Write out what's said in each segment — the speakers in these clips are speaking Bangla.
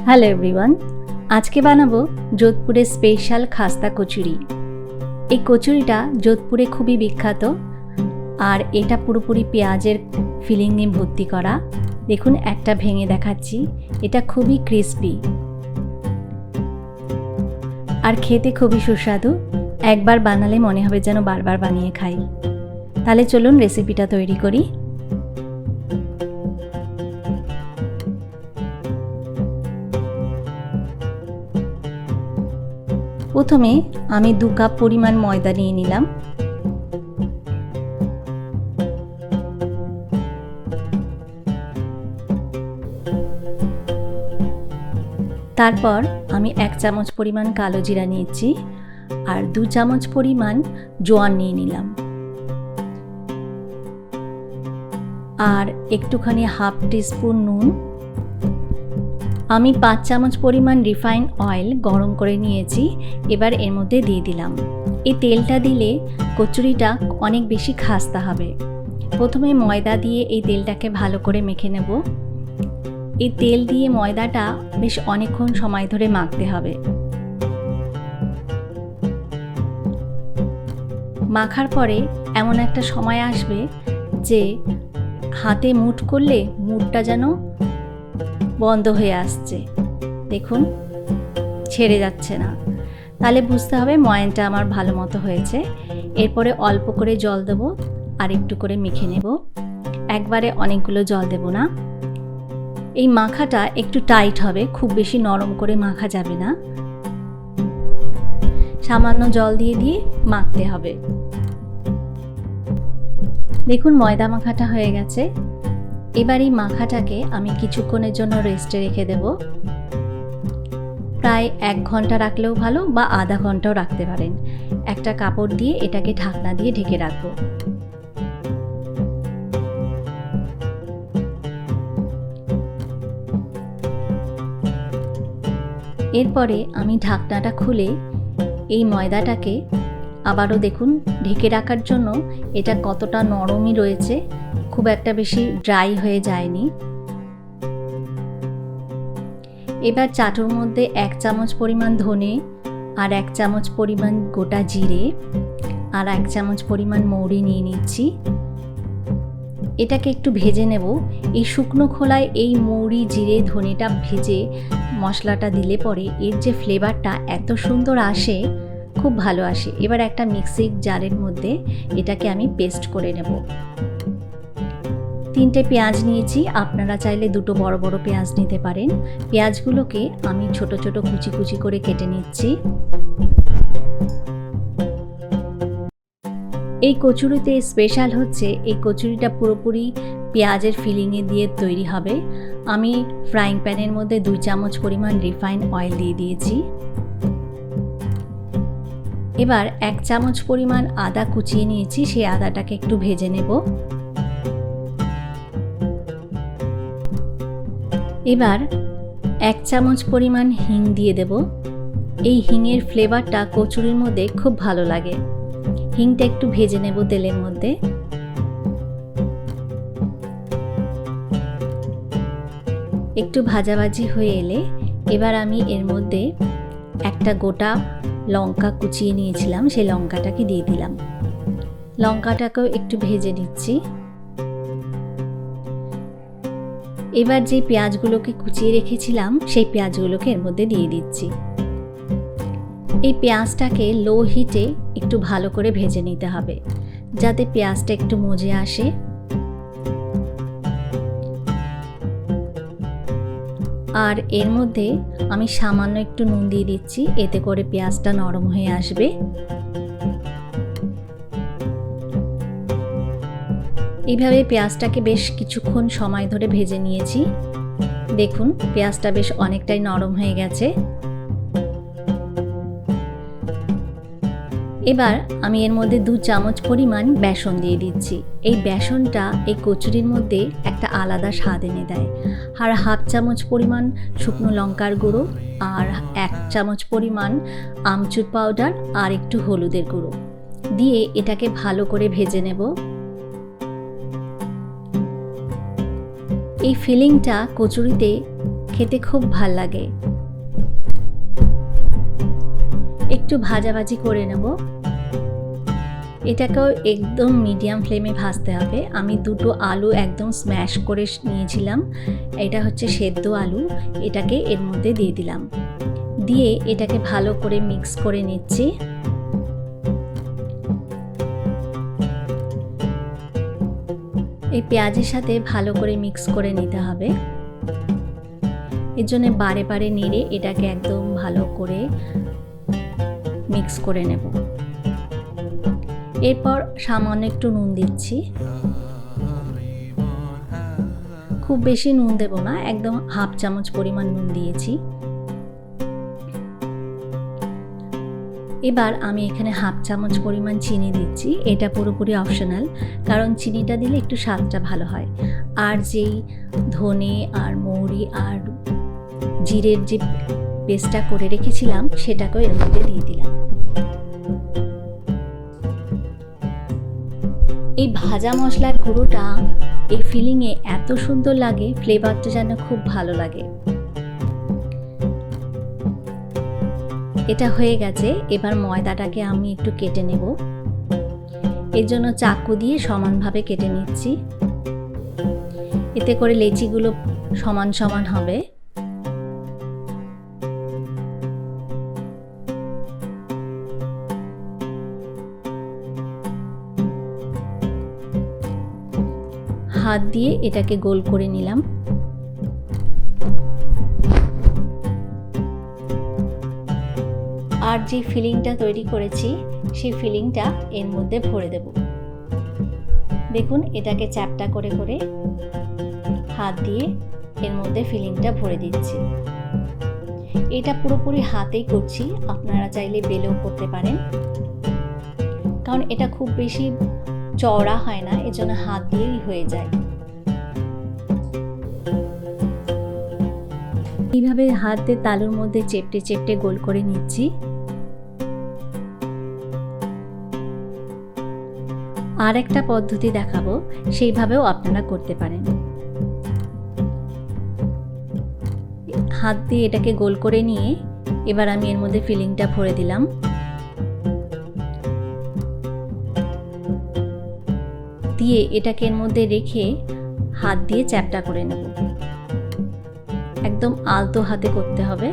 হ্যালো এভরিওয়ান, আজকে বানাবো যোধপুরের স্পেশাল খাস্তা কচুরি। এই কচুরিটা যোধপুরে খুবই বিখ্যাত আর এটা পুরোপুরি পেঁয়াজের ফিলিং নিয়ে ভর্তি করা। দেখুন একটা ভেঙে দেখাচ্ছি, এটা খুবই ক্রিস্পি আর খেতে খুবই সুস্বাদু। একবার বানালে মনে হবে যেন বারবার বানিয়ে খাই। তাহলে চলুন রেসিপিটা তৈরি করি। প্রথমে আমি 2 কাপ পরিমাণ ময়দা নিয়ে নিলাম। তারপর আমি 1 চামচ পরিমাণ কালো জিরা নিয়েছি আর 2 চামচ পরিমাণ জোয়ান নিয়ে নিলাম আর একটুখানি হাফ টিস্পুন নুন। আমি 5 চামচ পরিমাণ রিফাইন অয়েল গরম করে নিয়েছি, এবার এর মধ্যে দিয়ে দিলাম। এই তেলটা দিলে কচুরিটা অনেক বেশি খাস্তা হবে। প্রথমে ময়দা দিয়ে এই তেলটাকে ভালো করে মেখে নেব। এই তেল দিয়ে ময়দাটা বেশ অনেকক্ষণ সময় ধরে মাখতে হবে। মাখার পরে এমন একটা সময় আসবে যে হাতে মুঠ করলে মুঠটা যেন বন্ধ হয়ে আসছে, দেখুন ছেড়ে যাচ্ছে না, তাহলে বুঝতে হবে ময়ানটা আমার ভালো মতো হয়েছে। এরপরে অল্প করে জল দেবো আর একটু করে মেখে নেব, একবারে অনেকগুলো জল দেব না। এই মাখাটা একটু টাইট হবে, খুব বেশি নরম করে মাখা যাবে না, সামান্য জল দিয়ে দিয়ে মাখতে হবে। দেখুন ময়দা মাখাটা হয়ে গেছে। এবার এই মাখাটাকে আমি কিছুক্ষণের জন্য রেস্টে রেখে দেব। প্রায় 1 ঘন্টা রাখলেও ভালো বা আধা ঘন্টাও রাখতে পারেন। একটা কাপড় দিয়ে এটাকে ঢাকনা দিয়ে ঢেকে রাখবো। এরপরে আমি ঢাকনাটা খুলে এই ময়দাটাকে আবারও দেখুন ঢেকে রাখার জন্য এটা কতটা নরমই রয়েছে, খুব একটা বেশি ড্রাই হয়ে যায়নি। এবার চাটুর মধ্যে 1 চামচ পরিমাণ ধনে আর 1 চামচ পরিমাণ গোটা জিরে আর 1 চামচ পরিমাণ মৌরি নিয়ে নিচ্ছি। এটাকে একটু ভেজে নেব। এই শুকনো খোলায় এই মৌরি জিরে ধনেটা ভেজে মশলাটা দিলে পরে এর যে ফ্লেভারটা এত সুন্দর আসে, খুব ভালো আসে। এবার একটা মিক্সির জারের মধ্যে এটাকে আমি পেস্ট করে নেব। 3টে পেঁয়াজ নিয়েছি, আপনারা চাইলে 2টো বড় বড় পেঁয়াজ নিতে পারেন। পেঁয়াজগুলোকে আমি ছোট ছোট কুচি কুচি করে কেটে নিচ্ছি। এই কচুরিতে স্পেশাল হচ্ছে এই কচুরিটা পুরোপুরি পেঁয়াজের ফিলিংয়ে দিয়ে তৈরি হবে। আমি ফ্রাইং প্যানের মধ্যে 2 চামচ পরিমাণ রিফাইন অয়েল দিয়ে দিয়েছি। এবার 1 চামচ পরিমাণ আদা কুচিয়ে নিয়েছি, সেই আদাটাকে একটু ভেজে নেব। এবার 1 চামচ পরিমাণ হিং দিয়ে দেব। এই হিংয়ের ফ্লেভারটা কচুরির মধ্যে খুব ভালো লাগে। হিংটা একটু ভেজে নেব তেলের মধ্যে। একটু ভাজাভাজি হয়ে এলে এবার আমি এর মধ্যে একটা গোটা লঙ্কা কুচিয়ে নিয়েছিলাম, সেই লঙ্কাটাকে দিয়ে দিলাম। লঙ্কাটাকেও একটু ভেজে নিচ্ছি। এবার যে পেঁয়াজগুলোকে কুচিয়ে রেখেছিলাম সেই পেঁয়াজগুলোকে এর মধ্যে দিয়ে দিচ্ছি। এই পেঁয়াজটাকে লো হিটে একটু ভালো করে ভেজে নিতে হবে যাতে পেঁয়াজটা একটু মজে আসে। আর এর মধ্যে আমি সামান্য একটু নুন দিয়ে দিচ্ছি, এতে করে পেঁয়াজটা নরম হয়ে আসবে। এইভাবে পেঁয়াজটাকে বেশ কিছুক্ষণ সময় ধরে ভেজে নিয়েছি। দেখুন পেঁয়াজটা বেশ অনেকটাই নরম হয়ে গেছে। এবার আমি এর মধ্যে 2 চামচ পরিমাণ বেসন দিয়ে দিচ্ছি। এই বেসনটা এই কচুরির মধ্যে একটা আলাদা স্বাদ এনে দেয়। আর হাফ চামচ পরিমাণ শুকনো লঙ্কার গুঁড়ো আর 1 চামচ পরিমাণ আমচুর পাউডার আর একটু হলুদের গুঁড়ো দিয়ে এটাকে ভালো করে ভেজে নেব। এই ফিলিংটা কচুরিতে খেতে খুব ভাল লাগে। একটু ভাজাভাজি করে নেব। এটাকেও একদম মিডিয়াম ফ্লেমে ভাজতে হবে। আমি দুটো আলু একদম স্ম্যাশ করে নিয়েছিলাম, এটা হচ্ছে সেদ্ধ আলু। এটাকে এর মধ্যে দিয়ে দিলাম, দিয়ে এটাকে ভালো করে মিক্স করে নিচ্ছি। এই পেঁয়াজের সাথে ভালো করে মিক্স করে নিতে হবে। এর জন্য বারে বারে নেড়ে এটাকে একদম ভালো করে মিক্স করে নেব। এরপর সামান্য একটু নুন দিচ্ছি, খুব বেশি নুন দেব না, একদম হাফ চামচ পরিমাণ নুন দিয়েছি। এবার আমি এখানে হাফ চামচ পরিমাণ চিনি দিচ্ছি। এটা পুরোপুরি অপশনাল, কারণ চিনিটা দিলে একটু স্বাদটা ভালো হয়। আর যেই ধনে আর মৌরি আর জিরের যে পেস্টটা করে রেখেছিলাম সেটাকেও এর মধ্যে দিয়ে দিলাম। এই ভাজা মশলার গুঁড়োটা এই ফিলিংয়ে এত সুন্দর লাগে, ফ্লেভারটা যেন খুব ভালো লাগে। এটা হয়ে গেছে। এবার ময়দাটাকে আমি একটু কেটে নেব। এর জন্য চাকু দিয়ে সমানভাবে কেটে নিচ্ছি, এতে করে লেচিগুলো সমান সমান হবে। হাত দিয়ে এটাকে গোল করে নিলাম। আর যে ফিলিংটা তৈরি করেছি সেই ফিলিংটা এর মধ্যে ভরে দেব। দেখুন, এটাকে চ্যাপটা করে করে হাত দিয়ে এর মধ্যে ফিলিংটা ভরে দিচ্ছি। এটা পুরোপুরি হাতেই করছি, আপনারা চাইলে বেলেও করতে পারেন, কারণ এটা খুব বেশি চওড়া হয় না, এজন্য হাত দিয়েই হয়ে যায়। এইভাবে হাত দিয়ে তালুর মধ্যে চেপটে চেপটে গোল করে নিচ্ছি। আর একটা পদ্ধতি দেখাবো, সেইভাবেও আপনারা করতে পারেন। হাত দিয়ে এটাকে গোল করে নিয়ে এবার আমি এর মধ্যে ফিলিংটা ভরে দিলাম। দিয়ে এটাকে এর মধ্যে রেখে হাত দিয়ে চ্যাপটা করে নেব। একদম আলতো হাতে করতে হবে।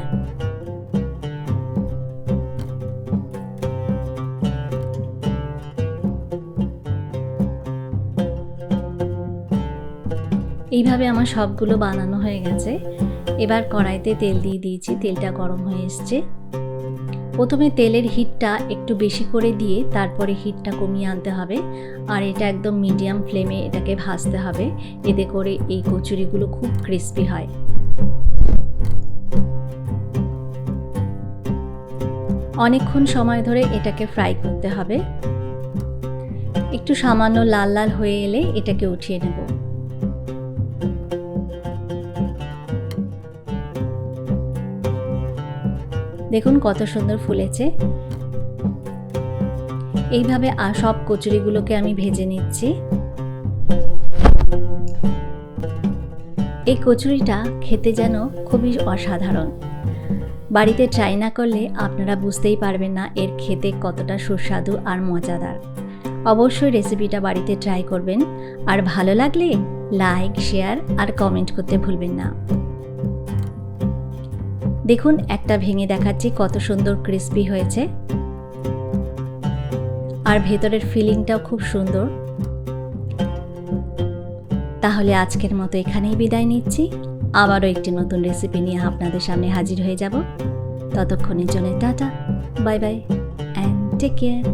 এইভাবে আমার সবগুলো বানানো হয়ে গেছে। এবার কড়াইতে তেল দিয়ে দিয়েছি, তেলটা গরম হয়ে এসছে। প্রথমে তেলের হিটটা একটু বেশি করে দিয়ে তারপরে হিটটা কমিয়ে আনতে হবে, আর এটা একদম মিডিয়াম ফ্লেমে এটাকে ভাজতে হবে, এতে করে এই কচুরিগুলো খুব ক্রিস্পি হয়। অনেকক্ষণ সময় ধরে এটাকে ফ্রাই করতে হবে। একটু সামান্য লাল লাল হয়ে এলে এটাকে উঠিয়ে নেব। দেখুন কত সুন্দর ফুলেছে। এইভাবে সব কচুরিগুলোকে আমি ভেজে নিচ্ছি। এই কচুরিটা খেতে যেন খুবই অসাধারণ। বাড়িতে ট্রাই না করলে আপনারা বুঝতেই পারবেন না এর খেতে কতটা সুস্বাদু আর মজাদার। অবশ্যই রেসিপিটা বাড়িতে ট্রাই করবেন, আর ভালো লাগলে লাইক, শেয়ার আর কমেন্ট করতে ভুলবেন না। দেখুন, একটা ভেঙে দেখাচ্ছি কত সুন্দর ক্রিস্পি হয়েছে, আর ভেতরের ফিলিংটাও খুব সুন্দর। তাহলে আজকের মতো এখানেই বিদায় নিচ্ছি। আবারও একটি নতুন রেসিপি নিয়ে আপনাদের সামনে হাজির হয়ে যাব। ততক্ষণের জন্য tata, bye bye and take care.